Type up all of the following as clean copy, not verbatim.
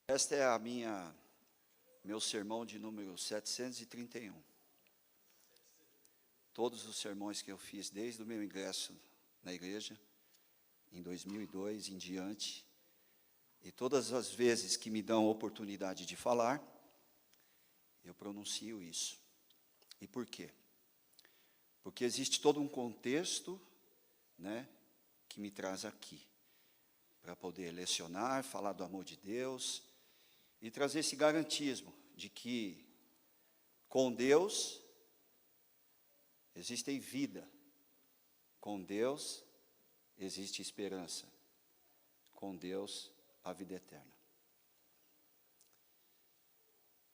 Esta é meu sermão de número 731. Todos os sermões que eu fiz desde o meu ingresso na igreja, em 2002 em diante, e todas as vezes que me dão a oportunidade de falar, eu pronuncio isso. E por quê? Porque existe todo um contexto, que me traz aqui, para poder lecionar, falar do amor de Deus, e trazer esse garantismo de que com Deus existe vida, com Deus existe esperança, com Deus a vida eterna.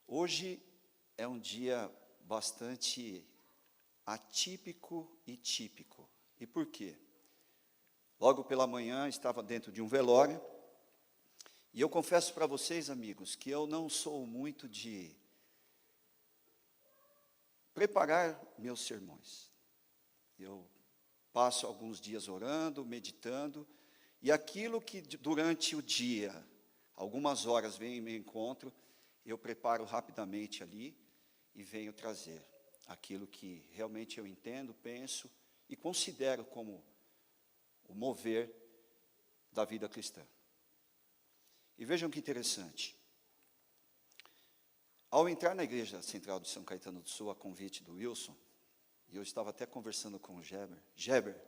Hoje é um dia bastante atípico e típico. E por quê? Logo pela manhã estava dentro de um velório, e eu confesso para vocês, amigos, que eu não sou muito de preparar meus sermões. Eu passo alguns dias orando, meditando, e aquilo que durante o dia, algumas horas vem em meu encontro, eu preparo rapidamente ali e venho trazer aquilo que realmente eu entendo, penso e considero como o mover da vida cristã. E vejam que interessante. Ao entrar na Igreja Central de São Caetano do Sul, a convite do Wilson, e eu estava até conversando com o Geber,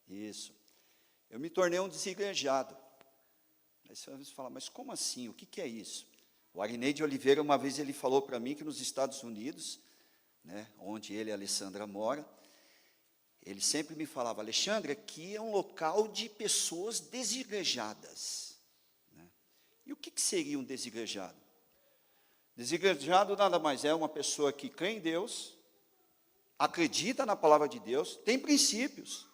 isso, eu me tornei um desigrejado. Aí você vai falar, mas como assim? O que é isso? O Arinei de Oliveira, uma vez ele falou para mim que nos Estados Unidos, onde ele e a Alessandra moram, ele sempre me falava, Alexandre, aqui é um local de pessoas desigrejadas. E o que seria um desigrejado? Desigrejado nada mais é uma pessoa que crê em Deus, acredita na palavra de Deus, tem princípios.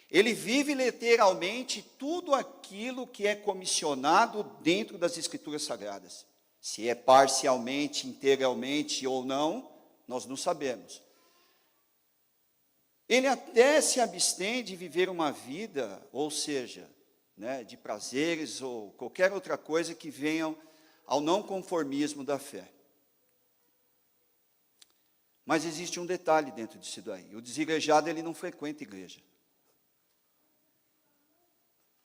Ele vive literalmente tudo aquilo que é comissionado dentro das Escrituras Sagradas. Se é parcialmente, integralmente ou não, nós não sabemos. Ele até se abstém de viver uma vida, ou seja, de prazeres ou qualquer outra coisa que venham ao não conformismo da fé. Mas existe um detalhe dentro disso daí. O desigrejado, ele não frequenta igreja.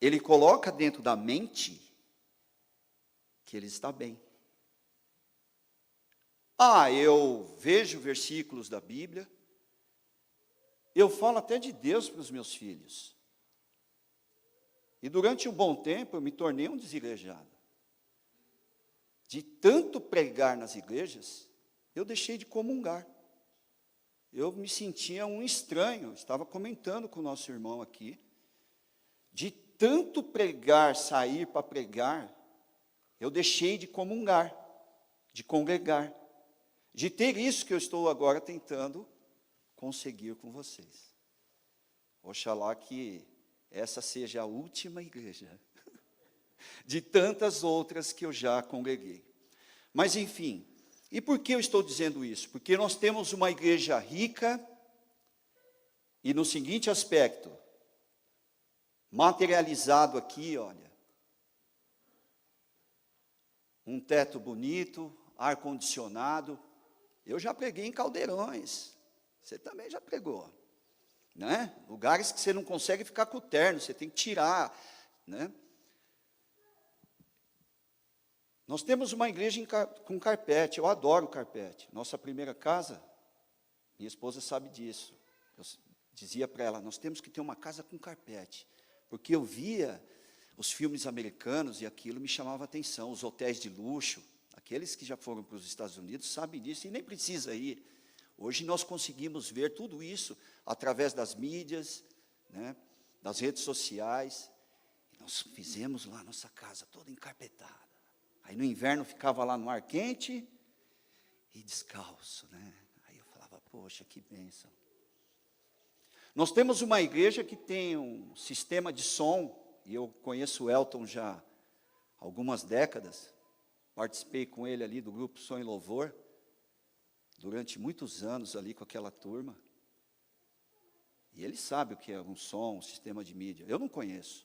Ele coloca dentro da mente que ele está bem. Eu vejo versículos da Bíblia, eu falo até de Deus para os meus filhos. E durante um bom tempo eu me tornei um desigrejado. De tanto pregar nas igrejas, eu deixei de comungar. Eu me sentia um estranho, estava comentando com o nosso irmão aqui. De tanto pregar, sair para pregar, eu deixei de comungar, de congregar, de ter isso que eu estou agora tentando conseguir com vocês. Oxalá que essa seja a última igreja de tantas outras que eu já congreguei. Mas, enfim, e por que eu estou dizendo isso? Porque nós temos uma igreja rica e no seguinte aspecto, materializado aqui, olha, um teto bonito, ar-condicionado. Eu já preguei em caldeirões, você também já pregou. Lugares que você não consegue ficar com o terno, você tem que tirar, Nós temos uma igreja com carpete, eu adoro carpete. Nossa primeira casa, minha esposa sabe disso. Eu dizia para ela, nós temos que ter uma casa com carpete, porque eu via os filmes americanos e aquilo me chamava a atenção, os hotéis de luxo, aqueles que já foram para os Estados Unidos sabem disso e nem precisa ir. Hoje nós conseguimos ver tudo isso através das mídias, das redes sociais. E nós fizemos lá a nossa casa toda encarpetada. Aí no inverno ficava lá no ar quente e descalço. Aí eu falava, poxa, que bênção. Nós temos uma igreja que tem um sistema de som, e eu conheço o Elton já há algumas décadas. Participei com ele ali do grupo Som e Louvor, durante muitos anos ali com aquela turma. E ele sabe o que é um som, um sistema de mídia. Eu não conheço.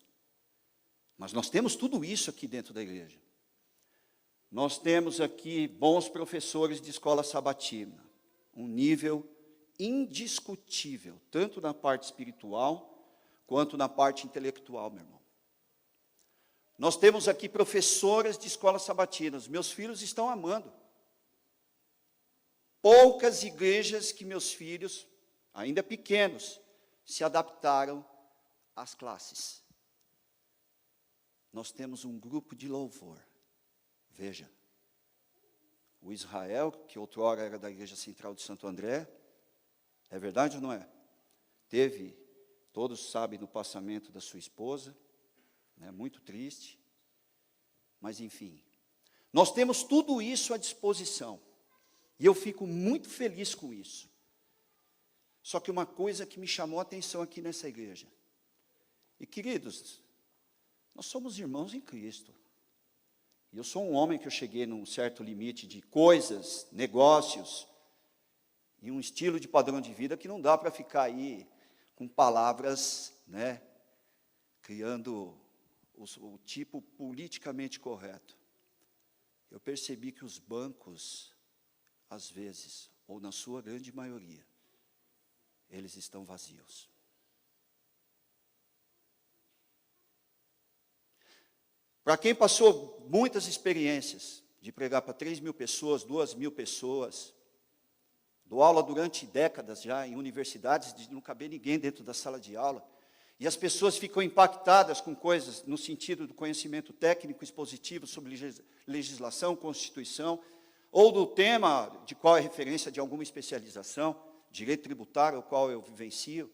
Mas nós temos tudo isso aqui dentro da igreja. Nós temos aqui bons professores de escola sabatina, um nível indiscutível, tanto na parte espiritual, quanto na parte intelectual, meu irmão. Nós temos aqui professoras de escola sabatina, os meus filhos estão amando. Poucas igrejas que meus filhos, ainda pequenos, se adaptaram às classes. Nós temos um grupo de louvor. Veja, o Israel, que outrora era da Igreja Central de Santo André, é verdade ou não é? Teve, todos sabem do passamento da sua esposa, né, muito triste, mas enfim. Nós temos tudo isso à disposição, e eu fico muito feliz com isso. Só que uma coisa que me chamou a atenção aqui nessa igreja, e queridos, nós somos irmãos em Cristo. E eu sou um homem que eu cheguei num certo limite de coisas, negócios, e um estilo de padrão de vida que não dá para ficar aí com palavras, né, criando o tipo politicamente correto. Eu percebi que os bancos, às vezes, ou na sua grande maioria, eles estão vazios. Para quem passou muitas experiências de pregar para 3.000 pessoas, 2.000 pessoas, dou aula durante décadas já em universidades, de não caber ninguém dentro da sala de aula, e as pessoas ficam impactadas com coisas no sentido do conhecimento técnico expositivo sobre legislação, Constituição, ou do tema de qual é referência de alguma especialização, direito tributário, ao qual eu vivencio,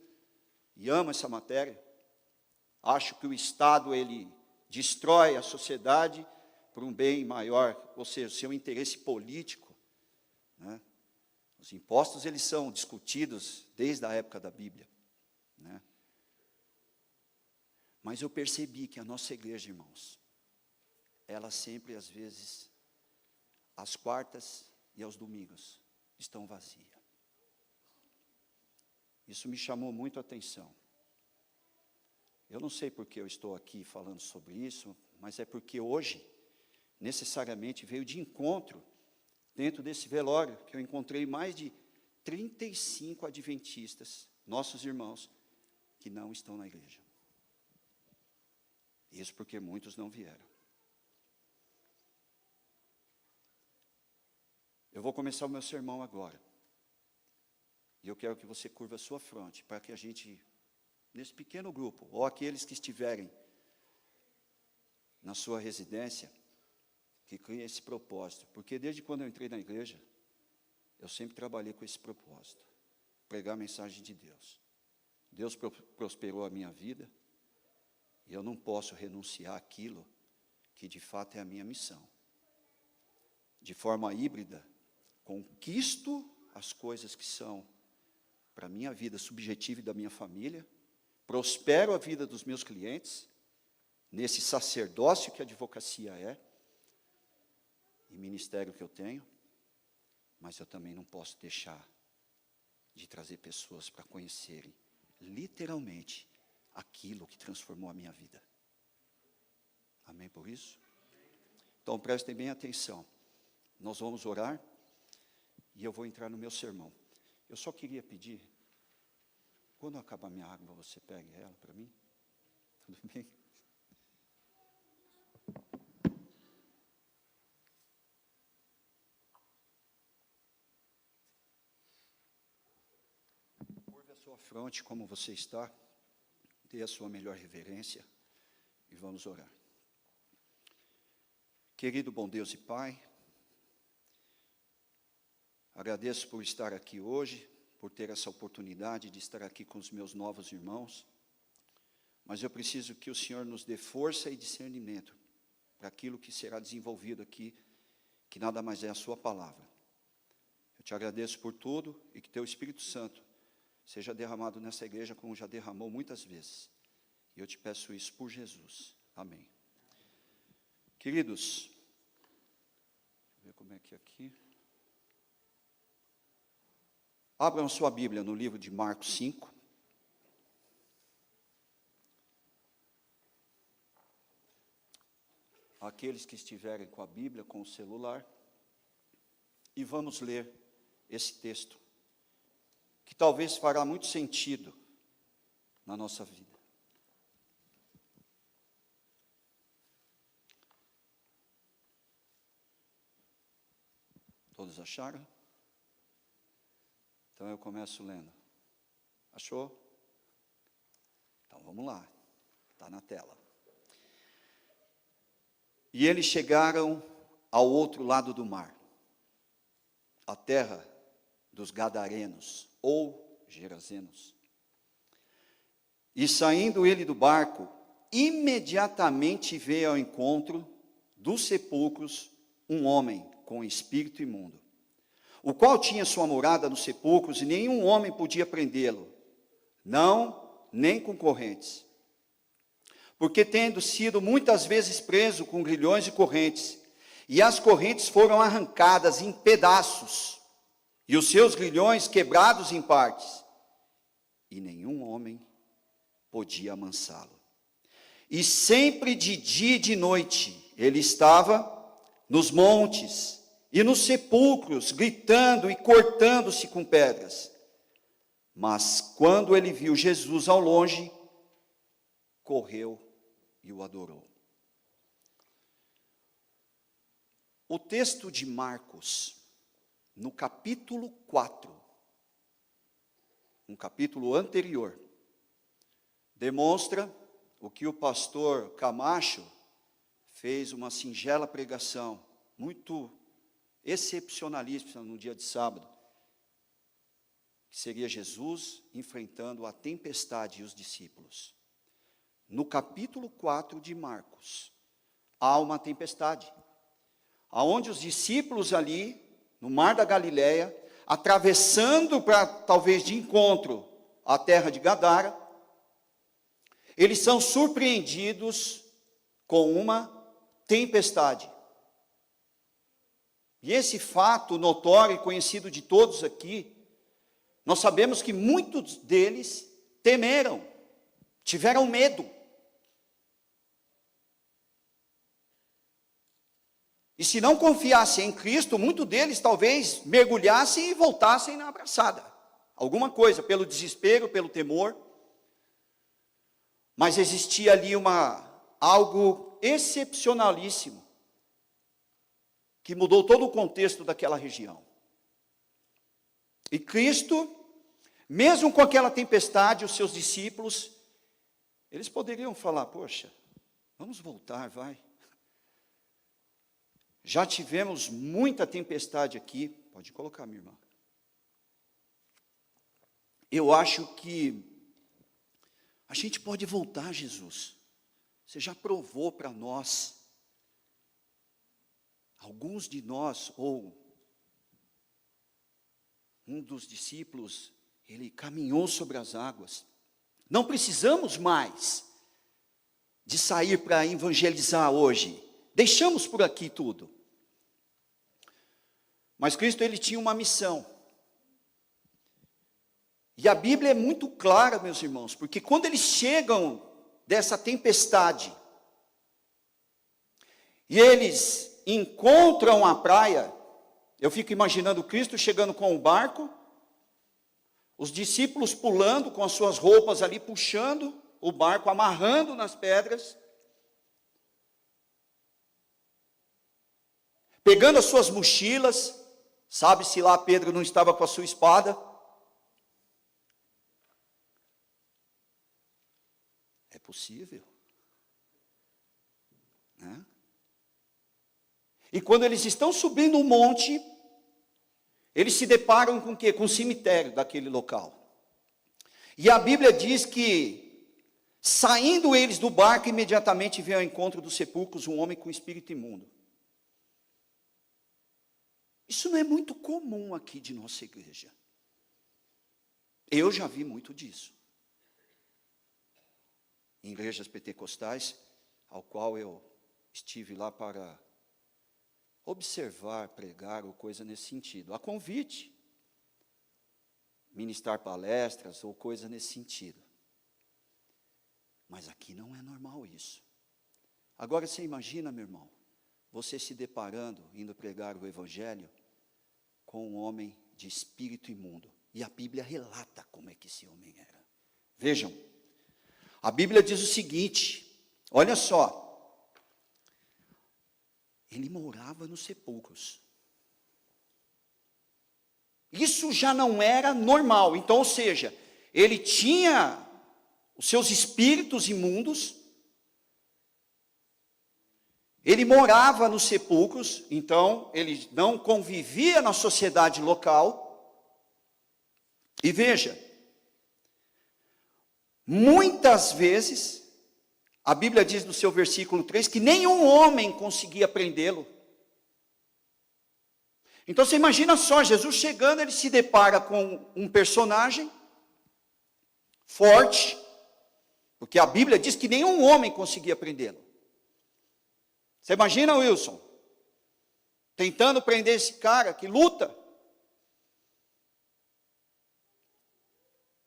e amo essa matéria. Acho que o Estado, ele destrói a sociedade por um bem maior, ou seja, seu interesse político, né? Os impostos, eles são discutidos desde a época da Bíblia, né? Mas eu percebi que a nossa igreja, irmãos, ela sempre, às vezes, às quartas e aos domingos, estão vazia. Isso me chamou muito a atenção. Eu não sei por que eu estou aqui falando sobre isso, mas é porque hoje, necessariamente, veio de encontro, dentro desse velório, que eu encontrei mais de 35 adventistas, nossos irmãos, que não estão na igreja. Isso porque muitos não vieram. Eu vou começar o meu sermão agora. E eu quero que você curva a sua fronte, para que a gente, nesse pequeno grupo, ou aqueles que estiverem na sua residência, que criem esse propósito. Porque desde quando eu entrei na igreja, eu sempre trabalhei com esse propósito. Pregar a mensagem de Deus. Deus prosperou a minha vida, e eu não posso renunciar àquilo que de fato é a minha missão. De forma híbrida, conquisto as coisas que são para a minha vida subjetiva e da minha família, prospero a vida dos meus clientes, nesse sacerdócio que a advocacia é, e ministério que eu tenho, mas eu também não posso deixar de trazer pessoas para conhecerem, literalmente, aquilo que transformou a minha vida. Amém por isso? Então prestem bem atenção. Nós vamos orar e eu vou entrar no meu sermão. Eu só queria pedir, quando acabar minha água, você pegue ela para mim? Tudo bem? Curva a sua fronte como você está. Dê a sua melhor reverência e vamos orar. Querido bom Deus e Pai, agradeço por estar aqui hoje, por ter essa oportunidade de estar aqui com os meus novos irmãos, mas eu preciso que o Senhor nos dê força e discernimento para aquilo que será desenvolvido aqui, que nada mais é a sua palavra. Eu te agradeço por tudo e que teu Espírito Santo seja derramado nessa igreja como já derramou muitas vezes. E eu te peço isso por Jesus. Amém. Queridos, deixa eu ver como é que é aqui. Abram sua Bíblia no livro de Marcos 5. aqueles que estiverem com a Bíblia, com o celular, e vamos ler esse texto, que talvez fará muito sentido na nossa vida. Todos acharam? Então eu começo lendo. Achou? Então vamos lá. Está na tela. E eles chegaram ao outro lado do mar, a terra dos Gadarenos, ou Gerazenos. E saindo ele do barco, imediatamente veio ao encontro dos sepulcros um homem com espírito imundo, o qual tinha sua morada nos sepulcros, e nenhum homem podia prendê-lo, não, nem com correntes. Porque tendo sido muitas vezes preso com grilhões e correntes, e as correntes foram arrancadas em pedaços, e os seus grilhões quebrados em partes, e nenhum homem podia amansá-lo. E sempre de dia e de noite ele estava nos montes e nos sepulcros, gritando e cortando-se com pedras. Mas quando ele viu Jesus ao longe, correu e o adorou. O texto de Marcos, no capítulo 4, um capítulo anterior, demonstra o que o pastor Camacho fez uma singela pregação, muito excepcionalíssima no dia de sábado, que seria Jesus enfrentando a tempestade e os discípulos. No capítulo 4 de Marcos, há uma tempestade, aonde os discípulos ali, no mar da Galileia, atravessando para talvez de encontro à terra de Gadara, eles são surpreendidos com uma tempestade. E esse fato notório e conhecido de todos aqui, nós sabemos que muitos deles temeram, tiveram medo. E se não confiassem em Cristo, muitos deles talvez mergulhassem e voltassem na abraçada. Alguma coisa, pelo desespero, pelo temor. Mas existia ali algo excepcionalíssimo, que mudou todo o contexto daquela região. E Cristo, mesmo com aquela tempestade, os seus discípulos, eles poderiam falar, poxa, vamos voltar, vai. Já tivemos muita tempestade aqui. Pode colocar, minha irmã. Eu acho que a gente pode voltar, Jesus. Você já provou para nós. Alguns de nós, ou um dos discípulos, ele caminhou sobre as águas. Não precisamos mais de sair para evangelizar hoje. Deixamos por aqui tudo. Mas Cristo, ele tinha uma missão. E a Bíblia é muito clara, meus irmãos, porque quando eles chegam dessa tempestade, e eles encontram a praia, eu fico imaginando Cristo chegando com o barco, os discípulos pulando com as suas roupas ali, puxando o barco, amarrando nas pedras, pegando as suas mochilas, sabe-se lá Pedro não estava com a sua espada. É possível, né? E quando eles estão subindo um monte, eles se deparam com o quê? Com o cemitério daquele local. E a Bíblia diz que, saindo eles do barco, imediatamente veio ao encontro dos sepulcros um homem com espírito imundo. Isso não é muito comum aqui de nossa igreja. Eu já vi muito disso. Em igrejas pentecostais, ao qual eu estive lá para observar, pregar ou coisa nesse sentido. A convite, ministrar palestras ou coisa nesse sentido. Mas aqui não é normal isso. Agora você imagina, meu irmão, você se deparando, indo pregar o Evangelho, com um homem de espírito imundo. E a Bíblia relata como é que esse homem era. Vejam, a Bíblia diz o seguinte, olha só. Ele morava nos sepulcros. Isso já não era normal. Então, ou seja, ele tinha os seus espíritos imundos, ele morava nos sepulcros, então ele não convivia na sociedade local. E veja, muitas vezes, a Bíblia diz no seu versículo 3, que nenhum homem conseguia prendê-lo. Então você imagina só, Jesus chegando, ele se depara com um personagem forte, porque a Bíblia diz que nenhum homem conseguia prendê-lo. Você imagina, Wilson, tentando prender esse cara que luta?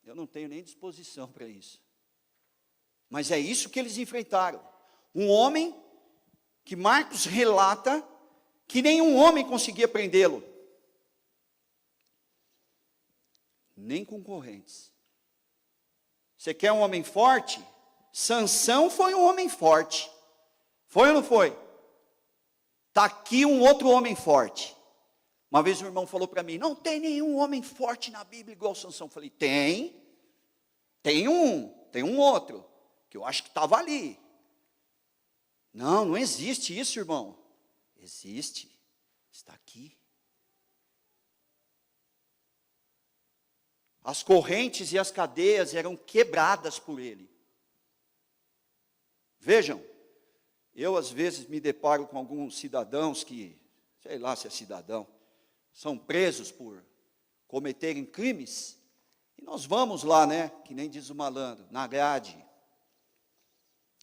Eu não tenho nem disposição para isso. Mas é isso que eles enfrentaram. Um homem que Marcos relata que nenhum homem conseguia prendê-lo. Nem com correntes. Você quer um homem forte? Sansão foi um homem forte. Foi ou não foi? Está aqui um outro homem forte. Uma vez um irmão falou para mim, não tem nenhum homem forte na Bíblia igual Sansão. Eu falei, tem um outro, que eu acho que estava ali. Não existe isso, irmão. Existe, está aqui. As correntes e as cadeias eram quebradas por ele. Vejam, eu às vezes me deparo com alguns cidadãos que, sei lá se é cidadão, são presos por cometerem crimes, e nós vamos lá, né, que nem diz o malandro, na grade,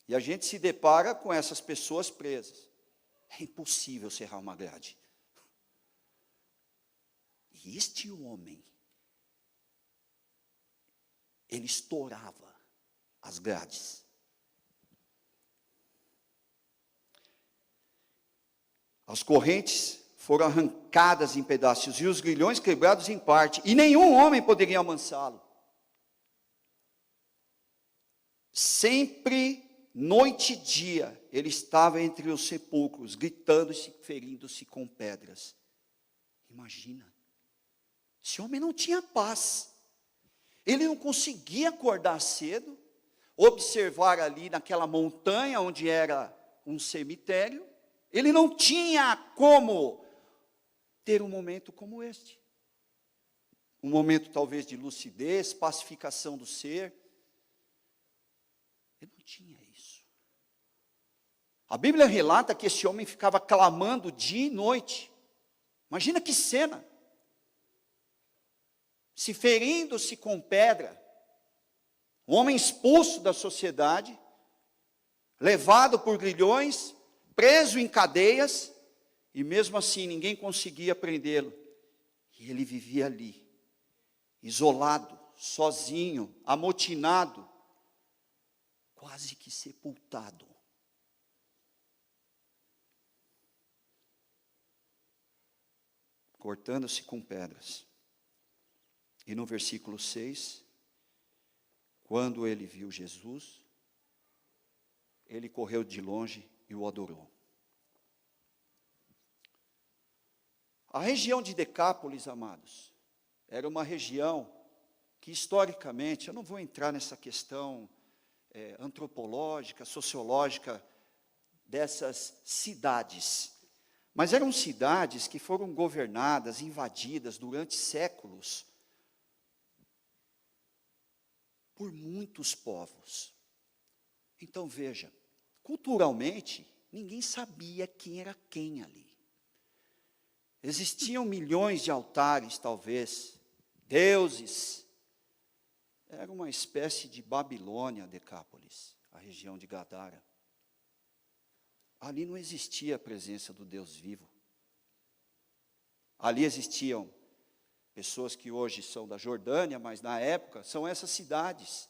e a gente se depara com essas pessoas presas. É impossível serrar uma grade. E este homem, ele estourava as grades. As correntes foram arrancadas em pedaços e os grilhões quebrados em parte, e nenhum homem poderia amansá-lo. Sempre, noite e dia, ele estava entre os sepulcros, gritando e ferindo-se com pedras. Imagina, esse homem não tinha paz. Ele não conseguia acordar cedo, observar ali naquela montanha onde era um cemitério. Ele não tinha como ter um momento como este. Um momento talvez de lucidez, pacificação do ser. Ele não tinha isso. A Bíblia relata que esse homem ficava clamando dia e noite. Imagina que cena. Se ferindo-se com pedra. Um homem expulso da sociedade, levado por grilhões, preso em cadeias, e mesmo assim ninguém conseguia prendê-lo. E ele vivia ali, isolado, sozinho, amotinado, quase que sepultado. Cortando-se com pedras. E no versículo 6, quando ele viu Jesus, ele correu de longe e o adorou. A região de Decápolis, amados, era uma região que historicamente, eu não vou entrar nessa questão antropológica, sociológica dessas cidades, mas eram cidades que foram governadas, invadidas durante séculos por muitos povos. Então veja, culturalmente, ninguém sabia quem era quem ali. Existiam milhões de altares, talvez, deuses. Era uma espécie de Babilônia, Decápolis, a região de Gadara. Ali não existia a presença do Deus vivo. Ali existiam pessoas que hoje são da Jordânia, mas na época são essas cidades.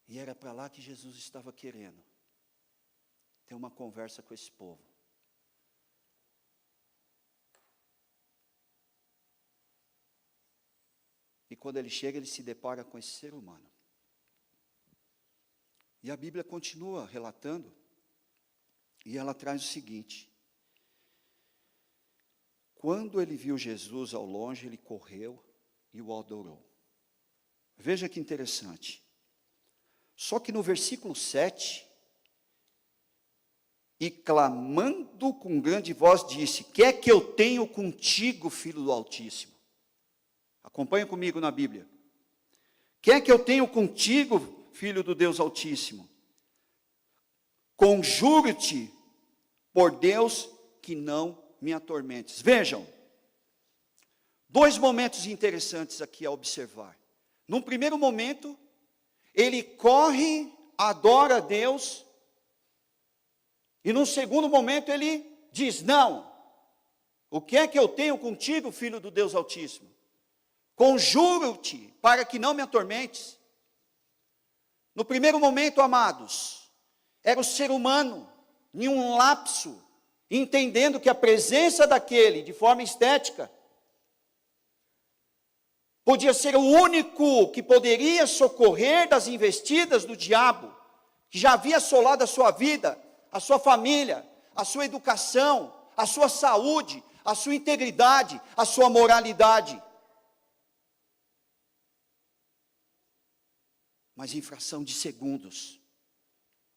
E era para lá que Jesus estava querendo ter uma conversa com esse povo. E quando ele chega, ele se depara com esse ser humano. E a Bíblia continua relatando, e ela traz o seguinte: quando ele viu Jesus ao longe, ele correu e o adorou. Veja que interessante. Só que no versículo 7, e clamando com grande voz disse: "Quer que eu tenho contigo, filho do Altíssimo?" Acompanha comigo na Bíblia. "Quer que eu tenho contigo, filho do Deus Altíssimo? Conjuro-te por Deus que não me atormentes." Vejam, dois momentos interessantes aqui a observar. Num primeiro momento, ele corre, adora a Deus, e num segundo momento ele diz: "Não, o que é que eu tenho contigo, filho do Deus Altíssimo? Conjuro-te para que não me atormentes." No primeiro momento, amados, era o ser humano, em um lapso, entendendo que a presença daquele, de forma estética, podia ser o único que poderia socorrer das investidas do diabo, que já havia assolado a sua vida, a sua família, a sua educação, a sua saúde, a sua integridade, a sua moralidade. Mas em fração de segundos,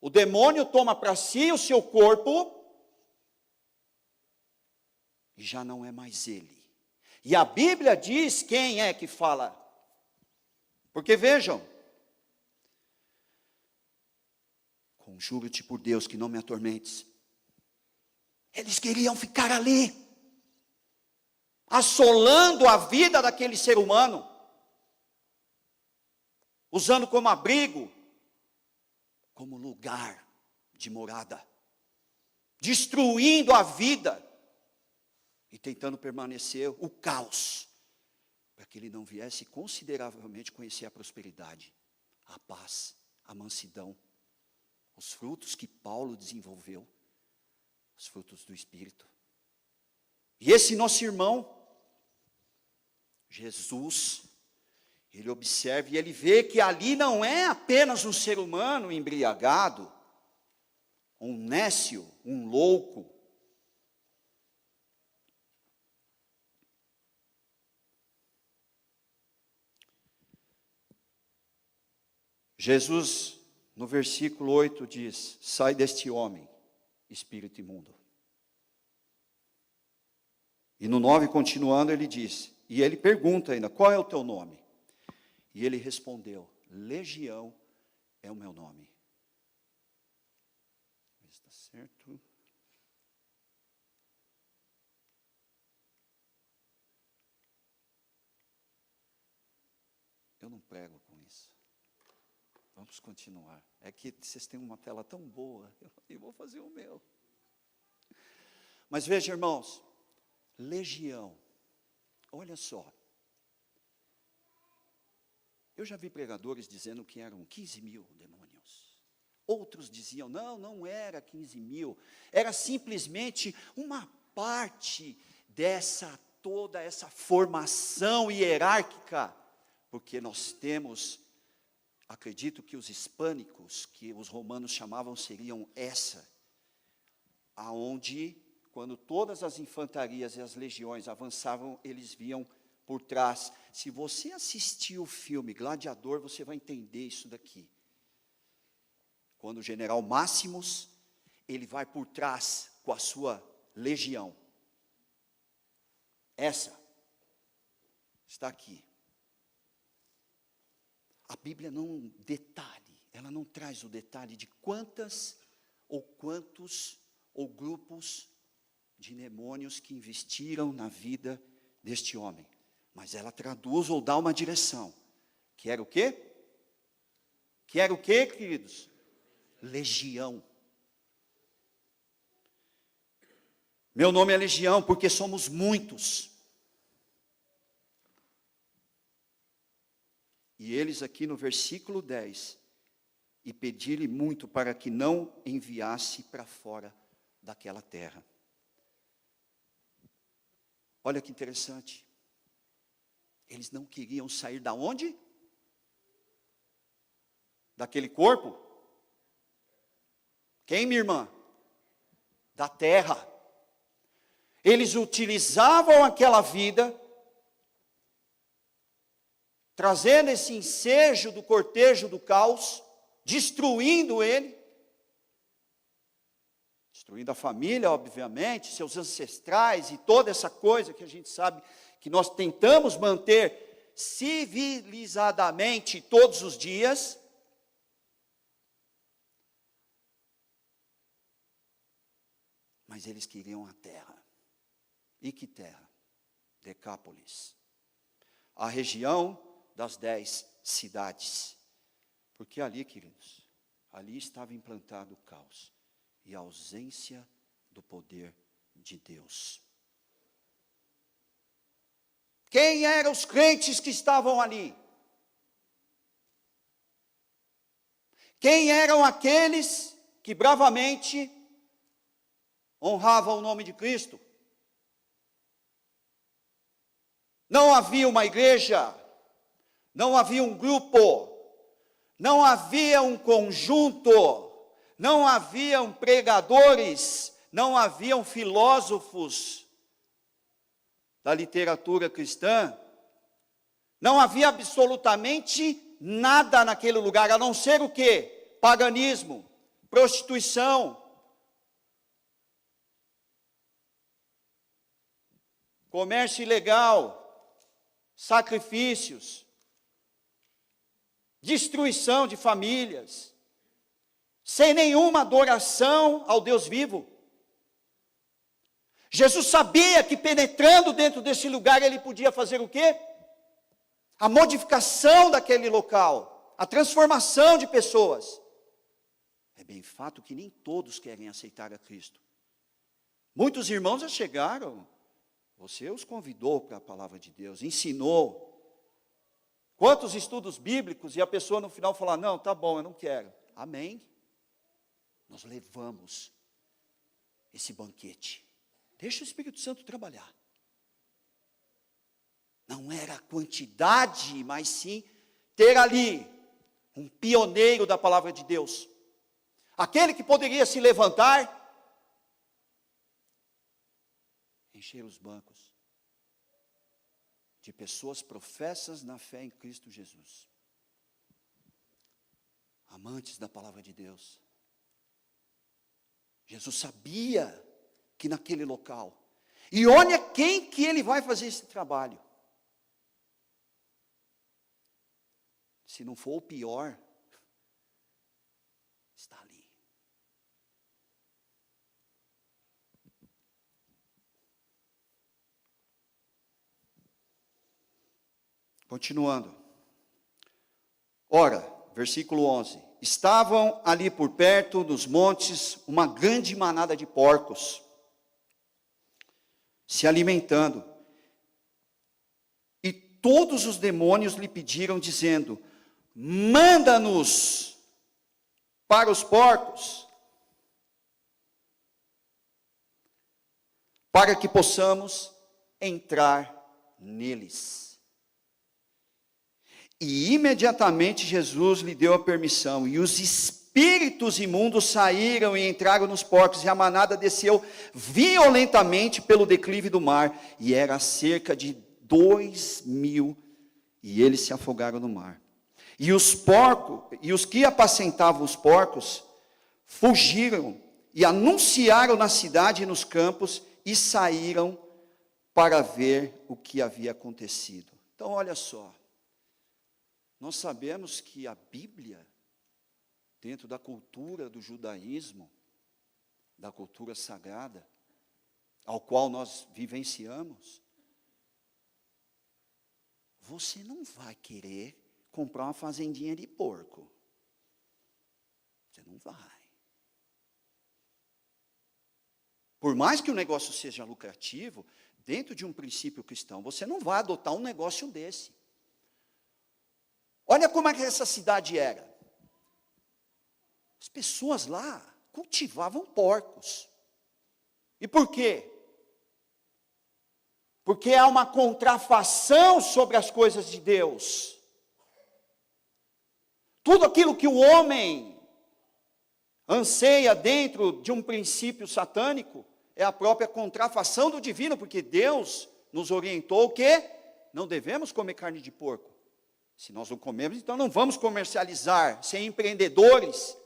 o demônio toma para si o seu corpo e já não é mais ele. E a Bíblia diz quem é que fala. Porque vejam, conjuro-te por Deus que não me atormentes. Eles queriam ficar ali, assolando a vida daquele ser humano, usando como abrigo, como lugar de morada, destruindo a vida e tentando permanecer o caos, para que ele não viesse consideravelmente conhecer a prosperidade, a paz, a mansidão, os frutos que Paulo desenvolveu, os frutos do Espírito. E esse nosso irmão, Jesus, ele observa e ele vê que ali não é apenas um ser humano embriagado, um nécio, um louco. Jesus, no versículo 8, diz: "Sai deste homem, espírito imundo." E no 9, continuando, ele diz, e ele pergunta ainda: "Qual é o teu nome?" E ele respondeu: "Legião é o meu nome." Está certo? Eu não prego com isso. Vamos continuar. É que vocês têm uma tela tão boa, eu vou fazer o meu. Mas veja, irmãos, legião, olha só. Eu já vi pregadores dizendo que eram 15 mil demônios. Outros diziam, não era 15 mil, era simplesmente uma parte dessa, toda essa formação hierárquica, porque nós temos, acredito que os hispânicos, que os romanos chamavam, seriam essa, aonde, quando todas as infantarias e as legiões avançavam, eles viam por trás. Se você assistir o filme Gladiador, você vai entender isso daqui. Quando o general Máximos, ele vai por trás com a sua legião. Essa está aqui. A Bíblia não detalhe, ela não traz o detalhe de quantas ou quantos ou grupos de demônios que investiram na vida deste homem. Mas ela traduz ou dá uma direção. Que era o quê? Que era o quê, queridos? Legião. Meu nome é Legião porque somos muitos. E eles aqui no versículo 10, e pedir-lhe muito para que não enviasse para fora daquela terra. Olha que interessante. Eles não queriam sair da onde? Daquele corpo? Quem, minha irmã? Da terra. Eles utilizavam aquela vida, trazendo esse ensejo do cortejo do caos, destruindo ele, destruindo a família, obviamente, seus ancestrais e toda essa coisa que a gente sabe que nós tentamos manter civilizadamente todos os dias. Mas eles queriam a terra. E que terra? Decápolis. A região das 10 cidades. Porque ali, queridos, ali estava implantado o caos e a ausência do poder de Deus. Quem eram os crentes que estavam ali? Quem eram aqueles que bravamente honravam o nome de Cristo? Não havia uma igreja, não havia um grupo, não havia um conjunto, não haviam pregadores, não haviam filósofos da literatura cristã, não havia absolutamente nada naquele lugar, a não ser o quê? Paganismo, prostituição, comércio ilegal, sacrifícios, destruição de famílias, sem nenhuma adoração ao Deus vivo. Jesus sabia que penetrando dentro desse lugar ele podia fazer o quê? A modificação daquele local, a transformação de pessoas. É bem fato que nem todos querem aceitar a Cristo. Muitos irmãos já chegaram, você os convidou para a palavra de Deus, ensinou. Quantos estudos bíblicos e a pessoa no final fala, não, tá bom, eu não quero. Amém. Nós levamos esse banquete. Deixa o Espírito Santo trabalhar. Não era a quantidade, mas sim ter ali um pioneiro da palavra de Deus. Aquele que poderia se levantar, encher os bancos de pessoas professas na fé em Cristo Jesus. Amantes da palavra de Deus. Jesus sabia que naquele local, e olha quem que ele vai fazer esse trabalho. Se não for o pior, está ali. Continuando. Ora, versículo 11. Estavam ali por perto dos montes uma grande manada de porcos, se alimentando. E todos os demônios lhe pediram, dizendo, manda-nos para os porcos, para que possamos entrar neles. E imediatamente Jesus lhe deu a permissão, e os espíritos imundos saíram e entraram nos porcos, e a manada desceu violentamente pelo declive do mar, e era cerca de 2.000, e eles se afogaram no mar. E os que apacentavam os porcos fugiram e anunciaram na cidade e nos campos e saíram para ver o que havia acontecido. Então, olha só. Nós sabemos que a Bíblia, dentro da cultura do judaísmo, da cultura sagrada, ao qual nós vivenciamos, você não vai querer comprar uma fazendinha de porco. Você não vai. Por mais que o negócio seja lucrativo, dentro de um princípio cristão, você não vai adotar um negócio desse. Olha como é que essa cidade era. As pessoas lá cultivavam porcos. E por quê? Porque há uma contrafação sobre as coisas de Deus. Tudo aquilo que o homem anseia dentro de um princípio satânico é a própria contrafação do divino, porque Deus nos orientou que não devemos comer carne de porco. Se nós não comemos, então não vamos comercializar, ser empreendedores.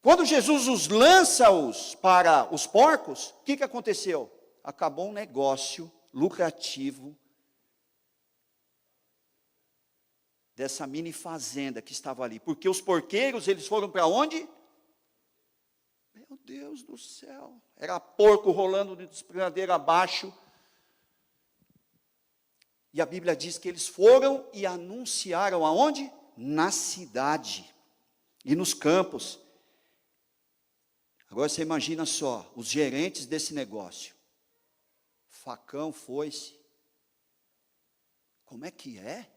Quando Jesus os lança-os para os porcos, o que aconteceu? Acabou um negócio lucrativo dessa mini fazenda que estava ali. Porque os porqueiros, eles foram para onde? Meu Deus do céu. Era porco rolando de despedadeira abaixo. E a Bíblia diz que eles foram e anunciaram aonde? Na cidade e nos campos. Agora você imagina só, os gerentes desse negócio. Facão, foice. Como é que é?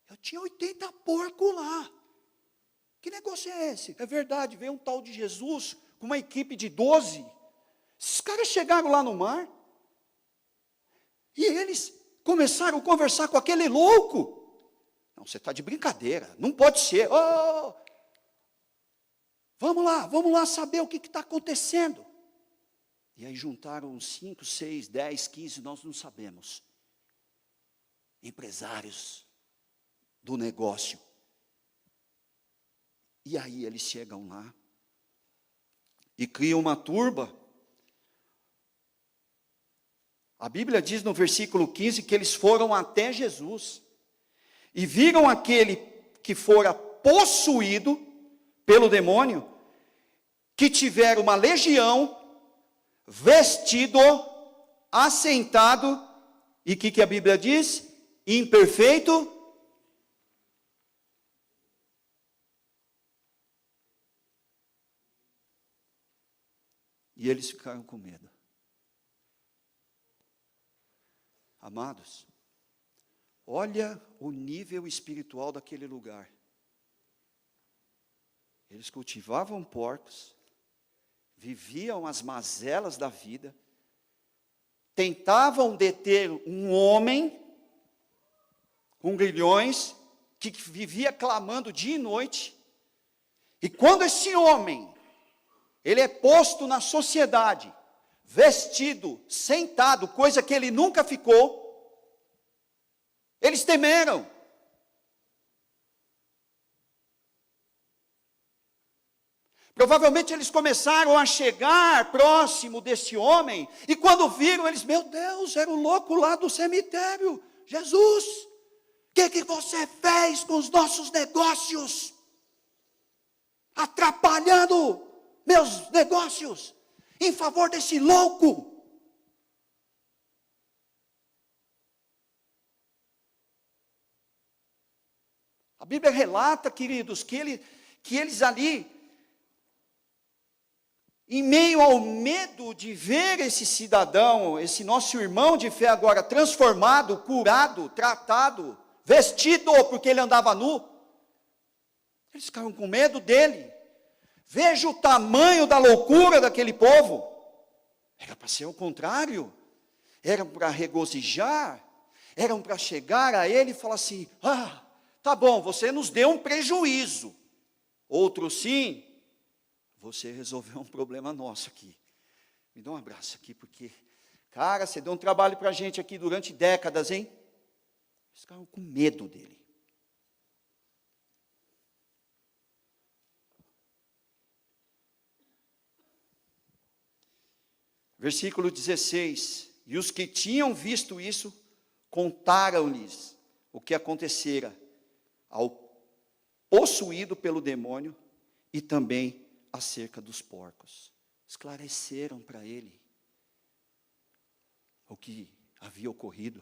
Eu tinha 80 porcos lá. Que negócio é esse? É verdade, veio um tal de Jesus com uma equipe de 12. Esses caras chegaram lá no mar. E eles começaram a conversar com aquele louco. Não, você está de brincadeira. Não pode ser. Oh, vamos lá saber o que está acontecendo. E aí juntaram uns 5, 6, 10, 15, nós não sabemos. Empresários do negócio. E aí eles chegam lá e criam uma turba. A Bíblia diz no versículo 15 que eles foram até Jesus e viram aquele que fora possuído pelo demônio, que tivera uma legião, vestido, assentado, e o que a Bíblia diz? Imperfeito. E eles ficaram com medo. Amados, olha o nível espiritual daquele lugar. Eles cultivavam porcos, viviam as mazelas da vida, tentavam deter um homem com grilhões, que vivia clamando dia e noite, e quando esse homem, ele é posto na sociedade, vestido, sentado, coisa que ele nunca ficou, eles temeram. Provavelmente eles começaram a chegar próximo desse homem, e quando viram, eles, meu Deus, era o louco lá do cemitério, Jesus, o que você fez com os nossos negócios? Atrapalhando meus negócios, em favor desse louco. A Bíblia relata, queridos, que eles ali, em meio ao medo de ver esse cidadão, esse nosso irmão de fé agora transformado, curado, tratado, vestido, porque ele andava nu, eles ficaram com medo dele. Veja o tamanho da loucura daquele povo. Era para ser o contrário. Eram para regozijar. Eram para chegar a ele e falar assim, tá bom, você nos deu um prejuízo. Outro sim, você resolveu um problema nosso aqui. Me dá um abraço aqui, porque, cara, você deu um trabalho para a gente aqui durante décadas, hein? Eles ficaram com medo dele. Versículo 16, e os que tinham visto isso, contaram-lhes o que acontecera ao possuído pelo demônio e também acerca dos porcos. Esclareceram para ele o que havia ocorrido.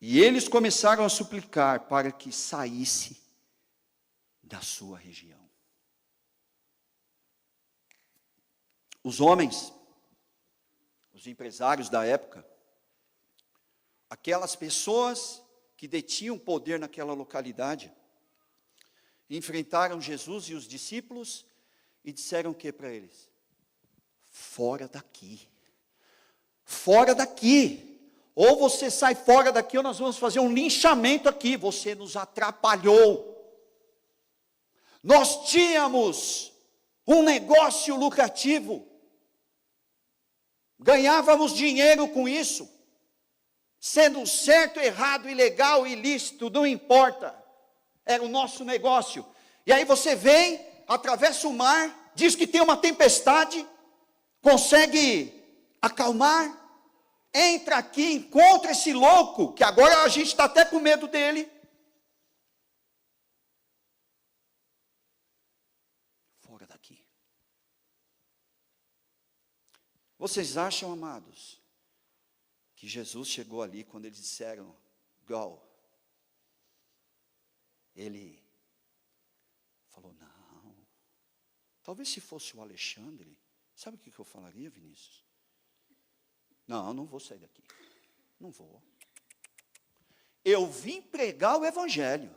E eles começaram a suplicar para que saísse da sua região. Os homens, os empresários da época, aquelas pessoas que detinham poder naquela localidade, enfrentaram Jesus e os discípulos e disseram o que para eles? Fora daqui. Fora daqui. Ou você sai fora daqui, ou nós vamos fazer um linchamento aqui. Você nos atrapalhou. Nós tínhamos um negócio lucrativo. Ganhávamos dinheiro com isso. Sendo certo, errado, ilegal, ilícito, não importa. Era o nosso negócio. E aí você vem, atravessa o mar, diz que tem uma tempestade, consegue acalmar, entra aqui, encontra esse louco, que agora a gente está até com medo dele. Fora daqui. Vocês acham, amados, que Jesus chegou ali quando eles disseram, go? Ele falou, não. Talvez se fosse o Alexandre, sabe o que eu falaria, Vinícius? Não vou sair daqui. Não vou. Eu vim pregar o evangelho.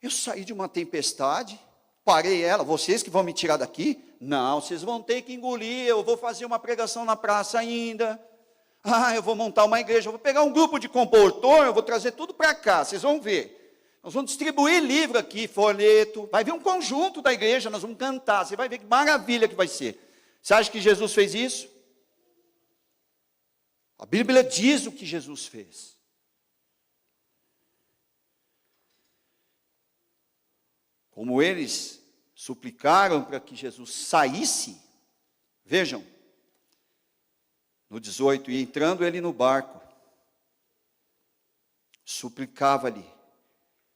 Eu saí de uma tempestade, parei ela, vocês que vão me tirar daqui? Não, vocês vão ter que engolir, eu vou fazer uma pregação na praça ainda. Eu vou montar uma igreja, eu vou pegar um grupo de comportor, eu vou trazer tudo para cá, vocês vão ver. Nós vamos distribuir livro aqui, folheto, vai vir um conjunto da igreja, nós vamos cantar, você vai ver que maravilha que vai ser. Você acha que Jesus fez isso? A Bíblia diz o que Jesus fez. Como eles suplicaram para que Jesus saísse, vejam, no 18, e entrando ele no barco, suplicava-lhe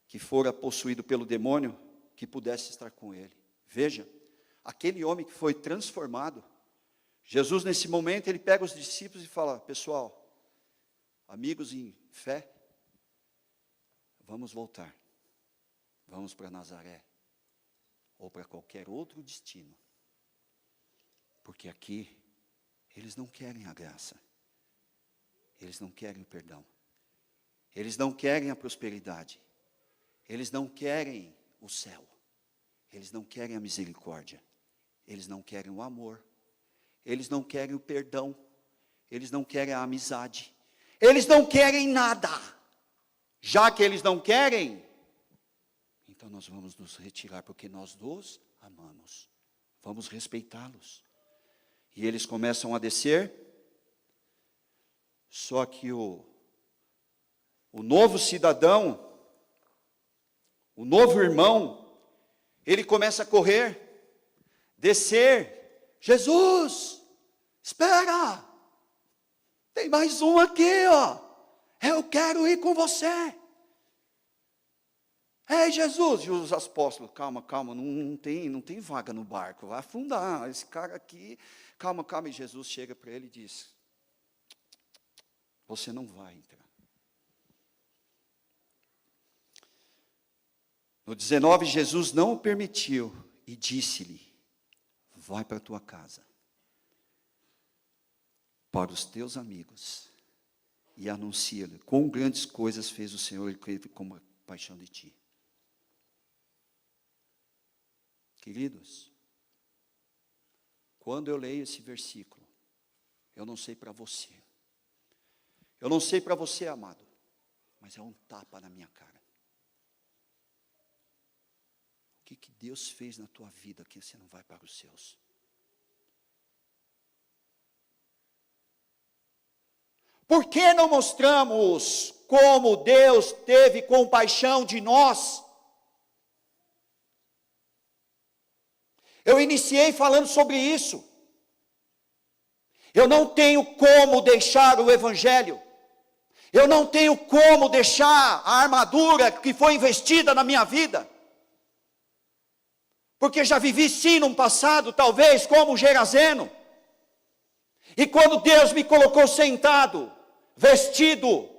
que fora possuído pelo demônio, que pudesse estar com ele. Veja, aquele homem que foi transformado, Jesus nesse momento, ele pega os discípulos e fala, pessoal, amigos em fé, vamos voltar, vamos para Nazaré, ou para qualquer outro destino, porque aqui, eles não querem a graça, eles não querem o perdão, eles não querem a prosperidade, eles não querem o céu, eles não querem a misericórdia, eles não querem o amor, eles não querem o perdão, eles não querem a amizade, eles não querem nada. Já que eles não querem, então nós vamos nos retirar, porque nós os amamos, vamos respeitá-los. E eles começam a descer, só que o novo cidadão, o novo irmão, ele começa a correr, descer. Jesus, espera, tem mais um aqui, ó. Eu quero ir com você. Ei, Jesus, e os apóstolos, calma, não tem vaga no barco, vai afundar, esse cara aqui, calma, e Jesus chega para ele e diz, você não vai entrar. No 19, Jesus não o permitiu e disse-lhe, vai para a tua casa, para os teus amigos, e anuncia-lhe, quão grandes coisas fez o Senhor, ele teve compaixão de ti. Queridos, quando eu leio esse versículo, eu não sei para você, amado, mas é um tapa na minha cara. O que Deus fez na tua vida que você não vai para os seus? Por que não mostramos como Deus teve compaixão de nós? Eu iniciei falando sobre isso. Eu não tenho como deixar o Evangelho. Eu não tenho como deixar a armadura que foi investida na minha vida. Porque já vivi sim num passado, talvez como Gerazeno. E quando Deus me colocou sentado, vestido,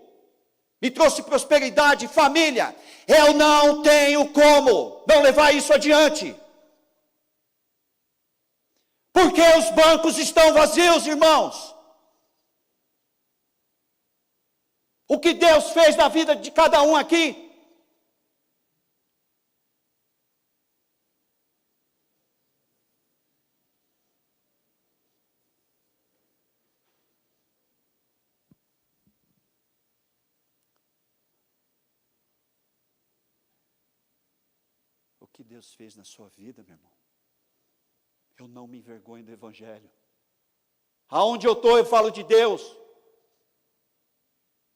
me trouxe prosperidade, família, eu não tenho como não levar isso adiante. Porque os bancos estão vazios, irmãos. O que Deus fez na vida de cada um aqui. O que Deus fez na sua vida, meu irmão. Eu não me envergonho do Evangelho. Aonde eu estou, eu falo de Deus.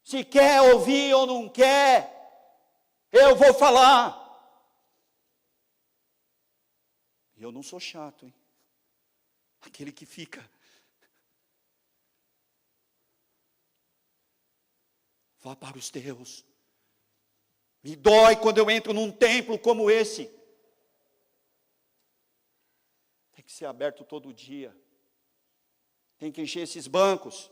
Se quer ouvir ou não quer, eu vou falar. E eu não sou chato, hein? Aquele que fica. Vá para os teus. Me dói quando eu entro num templo como esse. Tem que ser aberto todo dia. Tem que encher esses bancos.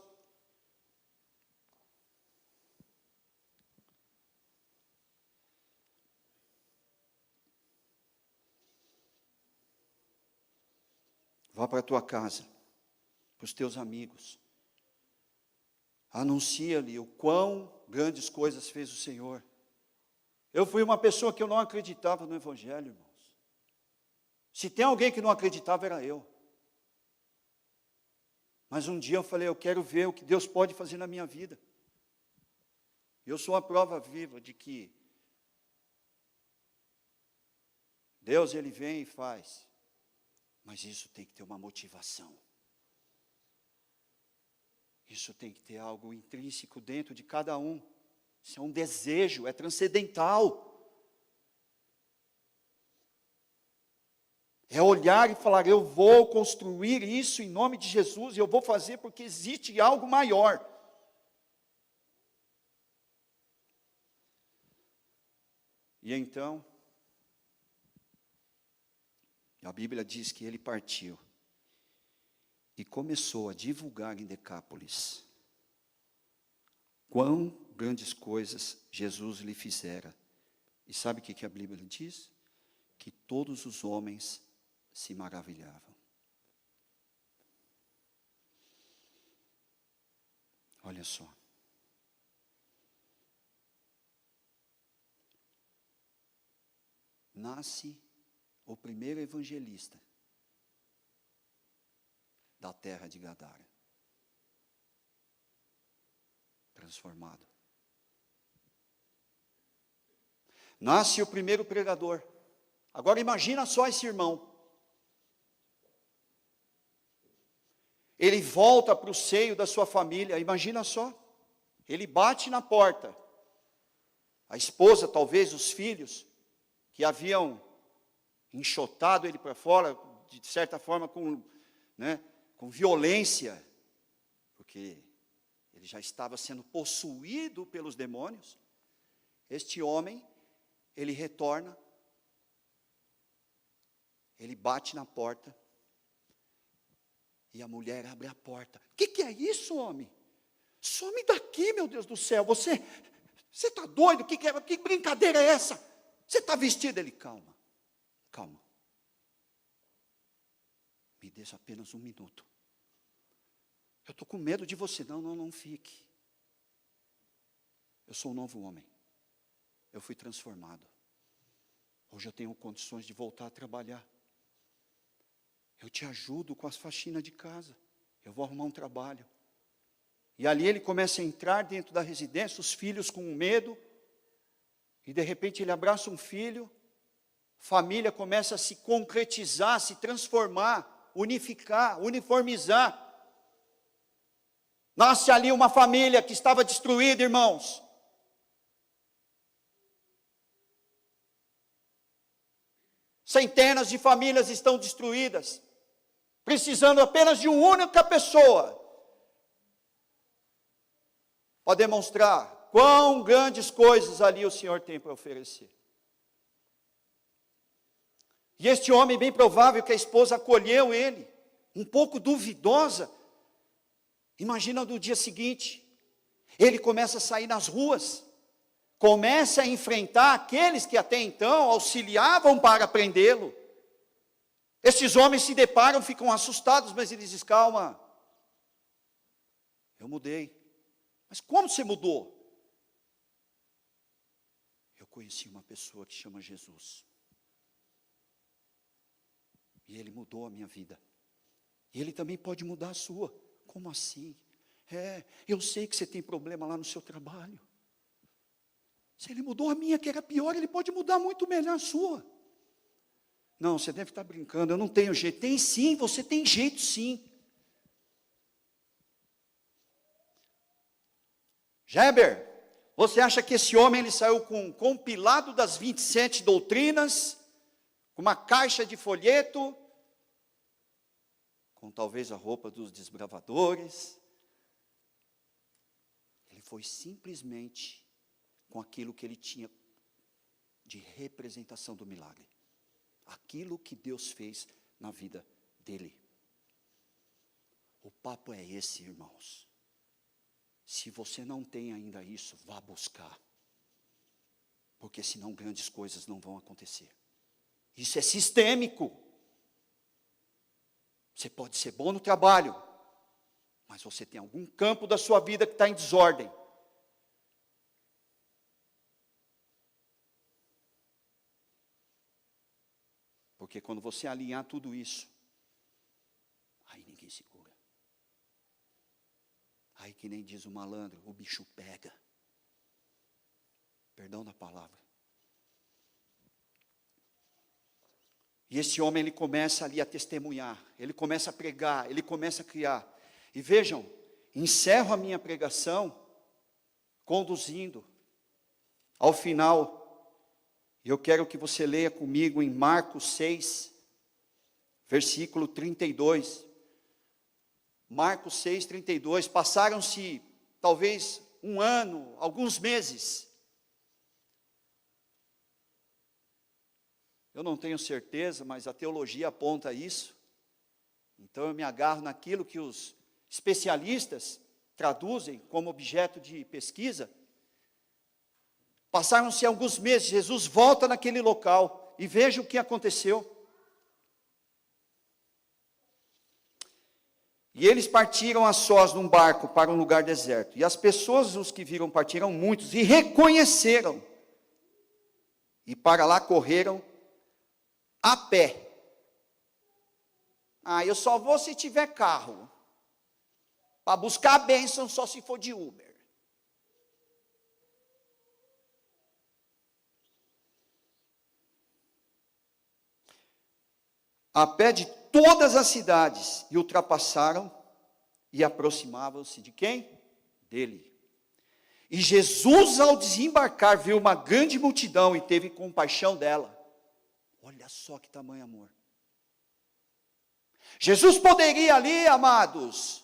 Vá para a tua casa, para os teus amigos. Anuncia-lhe o quão grandes coisas fez o Senhor. Eu fui uma pessoa que eu não acreditava no Evangelho, irmãos. Se tem alguém que não acreditava, era eu. Mas um dia eu falei, eu quero ver o que Deus pode fazer na minha vida. Eu sou a prova viva de que Deus, Ele vem e faz. Mas isso tem que ter uma motivação. Isso tem que ter algo intrínseco dentro de cada um. Isso é um desejo, é transcendental. É olhar e falar, eu vou construir isso em nome de Jesus, e eu vou fazer porque existe algo maior. E então, a Bíblia diz que ele partiu e começou a divulgar em Decápolis quão grandes coisas Jesus lhe fizera. E sabe o que a Bíblia diz? Que todos os homens se maravilhavam. Olha só. Nasce o primeiro evangelista da terra de Gadara. Transformado. Nasce o primeiro pregador. Agora imagina só esse irmão. Ele volta para o seio da sua família, imagina só. Ele bate na porta. A esposa, talvez, os filhos, que haviam enxotado ele para fora, de certa forma com violência, porque ele já estava sendo possuído pelos demônios. Este homem, ele retorna, ele bate na porta, e a mulher abre a porta. O que é isso, homem? Some daqui, meu Deus do céu, você está doido? Que brincadeira é essa? Você está vestido? Ele, calma. Me deixa apenas um minuto. Eu estou com medo de você. Não fique. Eu sou um novo homem. Eu fui transformado. Hoje eu tenho condições de voltar a trabalhar. Eu te ajudo com as faxinas de casa. Eu vou arrumar um trabalho. E ali ele começa a entrar dentro da residência, os filhos com medo. E de repente ele abraça um filho. Família começa a se concretizar, se transformar, unificar, uniformizar. Nasce ali uma família que estava destruída, irmãos. Centenas de famílias estão destruídas, precisando apenas de uma única pessoa para demonstrar quão grandes coisas ali o Senhor tem para oferecer. E este homem, bem provável que a esposa acolheu ele, um pouco duvidosa. Imagina no dia seguinte, ele começa a sair nas ruas, começa a enfrentar aqueles que até então auxiliavam para prendê-lo. Esses homens se deparam, ficam assustados, mas ele diz, calma, eu mudei. Mas como você mudou? conheci uma pessoa que chama Jesus. E ele mudou a minha vida. E ele também pode mudar a sua. Como assim? Eu sei que você tem problema lá no seu trabalho. Se ele mudou a minha, que era pior, ele pode mudar muito melhor a sua. Não, você deve estar brincando, eu não tenho jeito. Tem sim, você tem jeito sim. Geber, você acha que esse homem ele saiu com um compilado das 27 doutrinas, com uma caixa de folheto, com talvez a roupa dos desbravadores? Ele foi simplesmente com aquilo que ele tinha de representação do milagre. Aquilo que Deus fez na vida dele. O papo é esse, irmãos. Se você não tem ainda isso, vá buscar. Porque senão grandes coisas não vão acontecer. Isso é sistêmico. Você pode ser bom no trabalho, mas você tem algum campo da sua vida que está em desordem. Porque quando você alinhar tudo isso, aí ninguém segura. Aí que nem diz o malandro, o bicho pega. Perdão da palavra. E esse homem, ele começa ali a testemunhar, ele começa a pregar, ele começa a criar. E vejam, encerro a minha pregação conduzindo ao final. E eu quero que você leia comigo em Marcos 6, versículo 32. Marcos 6, 32. Passaram-se talvez um ano, alguns meses. Eu não tenho certeza, mas a teologia aponta isso. Então eu me agarro naquilo que os especialistas traduzem como objeto de pesquisa. Passaram-se alguns meses, Jesus volta naquele local e veja o que aconteceu. E eles partiram a sós num barco para um lugar deserto. E as pessoas, os que viram, partiram muitos e reconheceram. E para lá correram a pé. Eu só vou se tiver carro. Para buscar a bênção só se for de Uber. A pé de todas as cidades, e ultrapassaram e aproximavam-se de quem? Dele. E Jesus, ao desembarcar, viu uma grande multidão e teve compaixão dela. Olha só que tamanho amor. Jesus poderia ali, amados,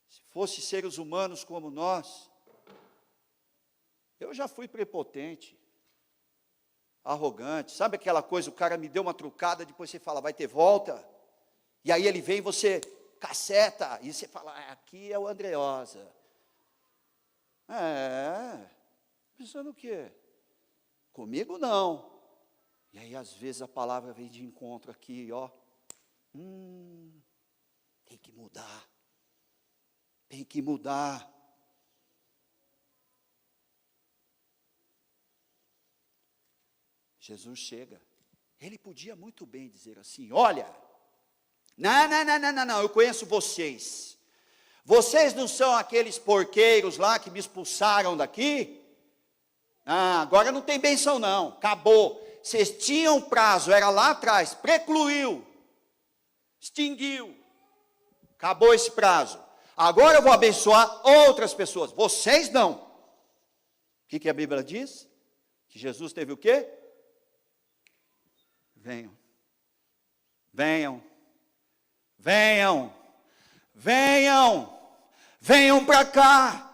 se fosse seres humanos como nós, eu já fui prepotente, arrogante, sabe aquela coisa, o cara me deu uma trucada, depois você fala, vai ter volta, e aí ele vem, você caceta, e você fala, aqui é o Andreosa. Pensando o quê? Comigo não. E aí às vezes a palavra vem de encontro aqui, ó. Tem que mudar. Tem que mudar. Jesus chega. Ele podia muito bem dizer assim, olha, não, eu conheço vocês. Vocês não são aqueles porqueiros lá que me expulsaram daqui? Agora não tem benção não, acabou. Vocês tinham prazo, era lá atrás, precluiu, extinguiu, acabou esse prazo. Agora eu vou abençoar outras pessoas, vocês não. O que a Bíblia diz? Que Jesus teve o quê? Venham, venham, venham, venham, venham para cá.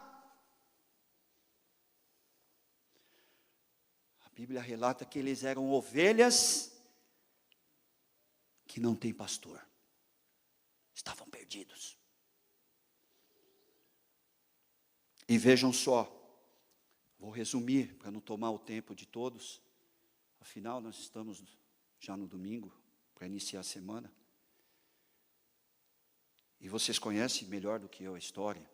A Bíblia relata que eles eram ovelhas que não têm pastor. Estavam perdidos. E vejam só, vou resumir para não tomar o tempo de todos. Afinal, nós estamos já no domingo para iniciar a semana. E vocês conhecem melhor do que eu a história.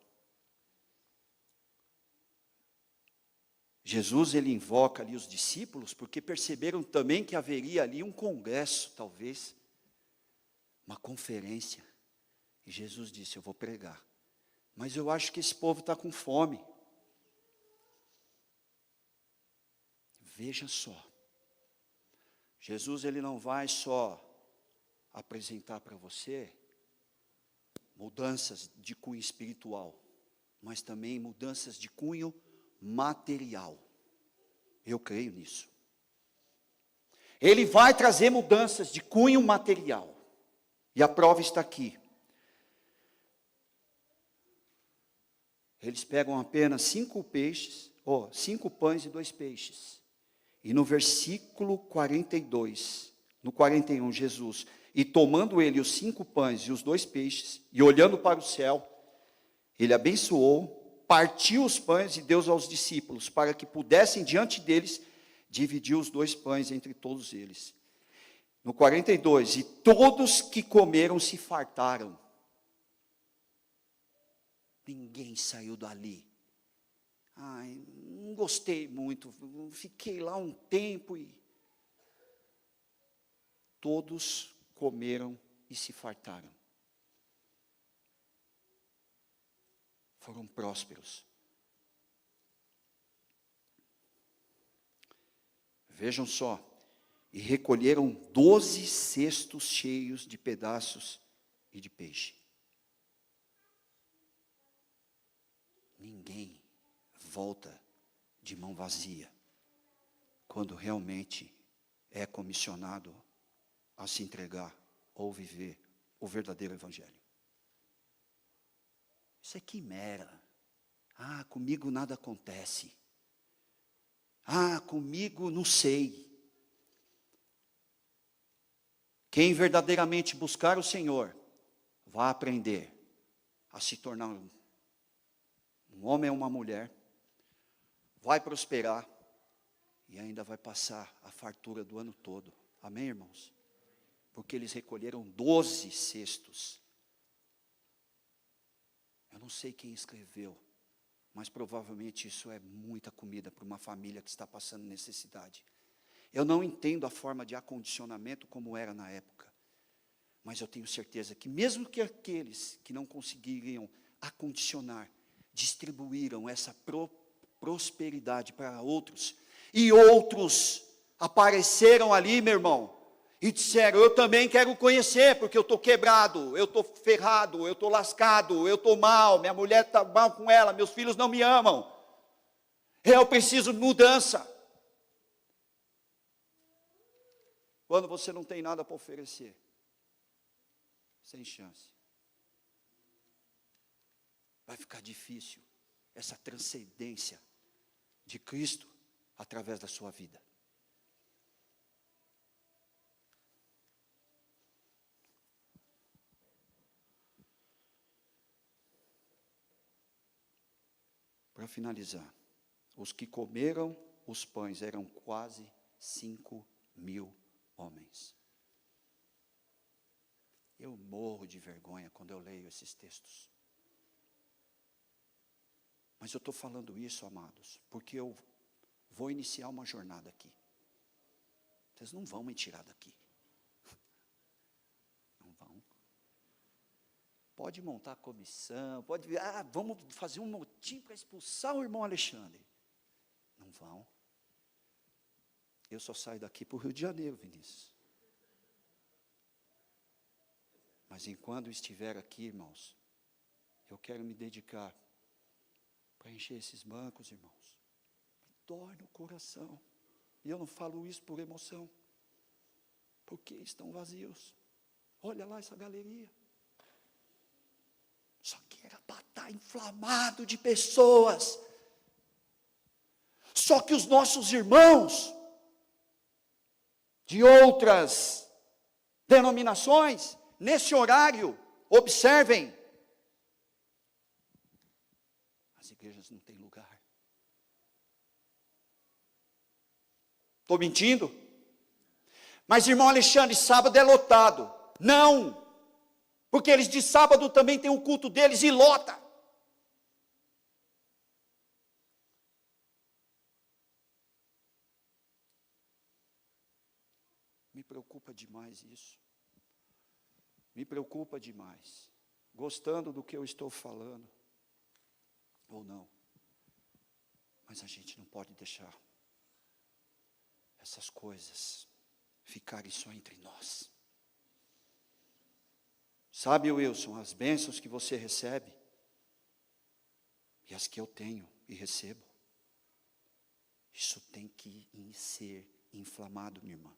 Jesus, ele invoca ali os discípulos, porque perceberam também que haveria ali um congresso, talvez, uma conferência. E Jesus disse, eu vou pregar. Mas eu acho que esse povo está com fome. Veja só. Jesus, ele não vai só apresentar para você mudanças de cunho espiritual, mas também mudanças de cunho material. Eu creio nisso. Ele vai trazer mudanças de cunho material. E a prova está aqui. Eles pegam apenas 5 pães e 2 peixes. E no versículo 42, no 41, Jesus, e tomando ele os 5 pães e os 2 peixes, e olhando para o céu, ele abençoou, partiu os pães e deu aos discípulos, para que pudessem diante deles dividir os 2 pães entre todos eles. No 42, e todos que comeram se fartaram. Ninguém saiu dali. Ai, não gostei muito, fiquei lá um tempo e todos comeram e se fartaram. Foram prósperos. Vejam só, e recolheram 12 cestos cheios de pedaços e de peixe. Ninguém volta de mão vazia, quando realmente é comissionado a se entregar ou viver o verdadeiro evangelho. Isso é quimera. Ah, comigo nada acontece. Ah, comigo não sei. Quem verdadeiramente buscar o Senhor, vai aprender a se tornar um homem ou uma mulher, vai prosperar e ainda vai passar a fartura do ano todo. Amém, irmãos? Porque eles recolheram 12 cestos. Eu não sei quem escreveu, mas provavelmente isso é muita comida para uma família que está passando necessidade. Eu não entendo a forma de acondicionamento como era na época, mas eu tenho certeza que mesmo que aqueles que não conseguiriam acondicionar, distribuíram essa prosperidade para outros, e outros apareceram ali, meu irmão, e disseram, eu também quero conhecer, porque eu estou quebrado, eu estou ferrado, eu estou lascado, eu estou mal, minha mulher está mal com ela, meus filhos não me amam, eu preciso de mudança. Quando você não tem nada para oferecer, sem chance. Vai ficar difícil essa transcendência de Cristo através da sua vida. Para finalizar, os que comeram os pães eram quase 5.000 homens. Eu morro de vergonha quando eu leio esses textos. Mas eu estou falando isso, amados, porque eu vou iniciar uma jornada aqui. Vocês não vão me tirar daqui. Não vão. Pode montar a comissão, pode, vamos fazer um motim para expulsar o irmão Alexandre. Não vão. Eu só saio daqui para o Rio de Janeiro, Vinícius. Mas enquanto estiver aqui, irmãos, eu quero me dedicar para encher esses bancos, irmãos. Me dói no coração. E eu não falo isso por emoção. Porque estão vazios. Olha lá essa galeria. Só que era para estar inflamado de pessoas. Só que os nossos irmãos de outras denominações, nesse horário, observem, as igrejas não têm lugar. Estou mentindo? Mas, irmão Alexandre, sábado é lotado. Não, porque eles de sábado também têm o culto deles e lota. preocupa demais isso. Me preocupa demais. Gostando do que eu estou falando, ou não. Mas a gente não pode deixar essas coisas ficarem só entre nós. Sabe, Wilson, as bênçãos que você recebe e as que eu tenho e recebo, isso tem que ser inflamado, minha irmã.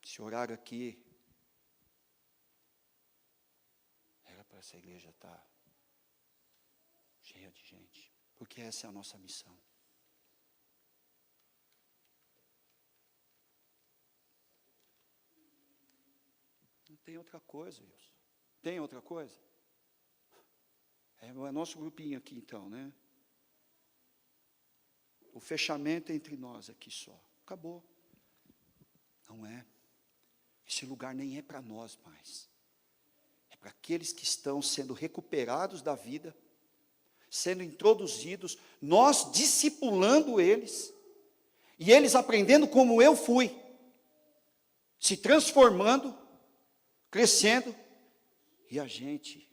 Esse horário aqui, era para essa igreja estar cheia de gente, porque essa é a nossa missão. Não tem outra coisa, Wilson. Tem outra coisa? É nosso grupinho aqui então, né? O fechamento é entre nós aqui só. Acabou. Não é. Esse lugar nem é para nós mais. É para aqueles que estão sendo recuperados da vida, sendo introduzidos, nós discipulando eles, e eles aprendendo como eu fui, se transformando, crescendo, e a gente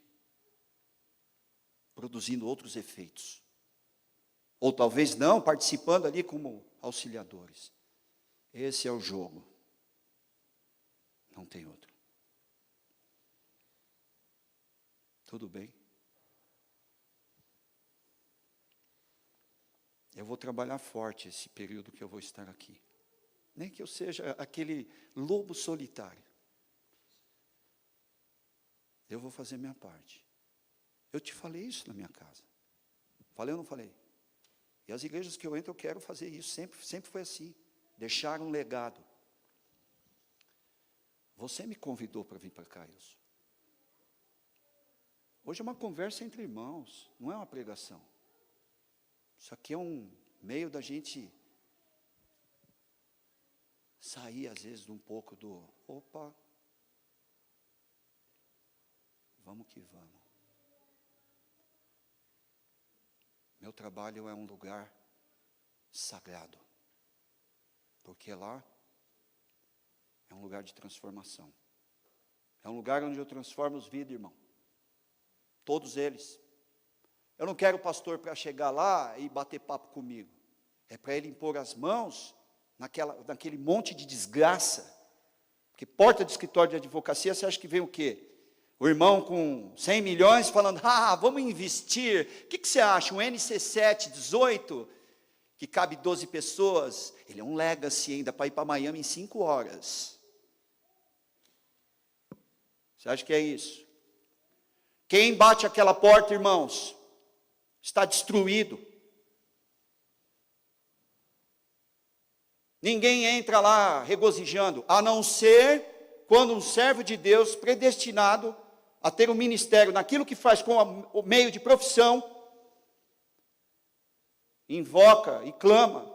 produzindo outros efeitos. Ou talvez não, participando ali como auxiliadores. Esse é o jogo. Não tem outro. Tudo bem? Eu vou trabalhar forte esse período que eu vou estar aqui. Nem que eu seja aquele lobo solitário. Eu vou fazer minha parte. Eu te falei isso na minha casa. Falei ou não falei? E as igrejas que eu entro, eu quero fazer isso. Sempre foi assim. Deixar um legado. Você me convidou para vir para cá, Wilson. Hoje é uma conversa entre irmãos, não é uma pregação. Isso aqui é um meio da gente sair, às vezes, um pouco do, opa, vamos que vamos. Meu trabalho é um lugar sagrado, porque lá é um lugar de transformação. É um lugar onde eu transformo os vidas, irmão. Todos eles. Eu não quero o pastor para chegar lá e bater papo comigo. É para ele impor as mãos naquele monte de desgraça. Porque porta de escritório de advocacia, você acha que vem o quê? O irmão com 100 milhões falando, vamos investir. O que você acha? Um NC7 18, que cabe 12 pessoas. Ele é um legacy ainda para ir para Miami em 5 horas. Você acha que é isso? Quem bate aquela porta, irmãos, está destruído. Ninguém entra lá regozijando, a não ser quando um servo de Deus predestinado a ter um ministério naquilo que faz com o meio de profissão, invoca e clama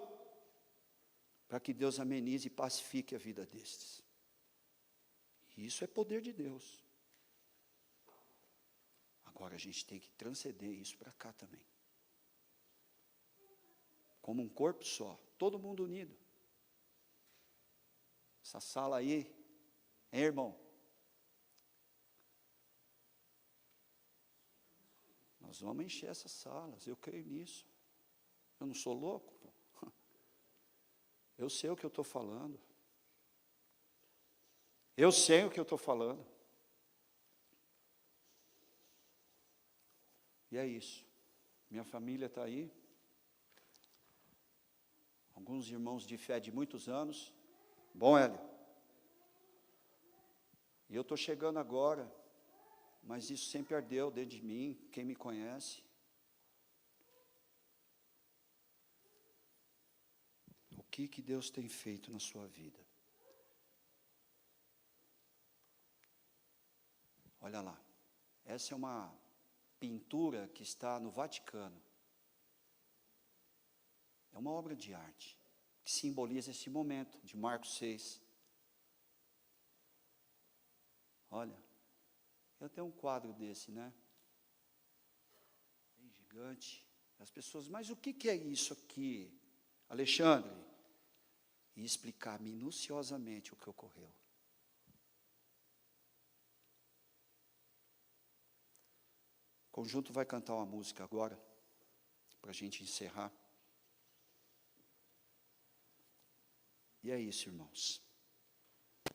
para que Deus amenize e pacifique a vida destes. Isso é poder de Deus. Agora a gente tem que transcender isso para cá também. Como um corpo só, todo mundo unido. Essa sala aí, hein, irmão? Nós vamos encher essas salas, eu creio nisso. Eu não sou louco, pô. Eu sei o que eu estou falando. Eu sei o que eu estou falando. E é isso. Minha família está aí. Alguns irmãos de fé de muitos anos. Bom, Hélio. E eu estou chegando agora, mas isso sempre ardeu dentro de mim, quem me conhece. O que Deus tem feito na sua vida? Olha lá, essa é uma pintura que está no Vaticano. É uma obra de arte, que simboliza esse momento de Marcos 6. Olha, eu tenho um quadro desse, né? Bem gigante. As pessoas, mas o que é isso aqui, Alexandre? e explicar minuciosamente o que ocorreu. O conjunto vai cantar uma música agora, para a gente encerrar. E é isso, irmãos.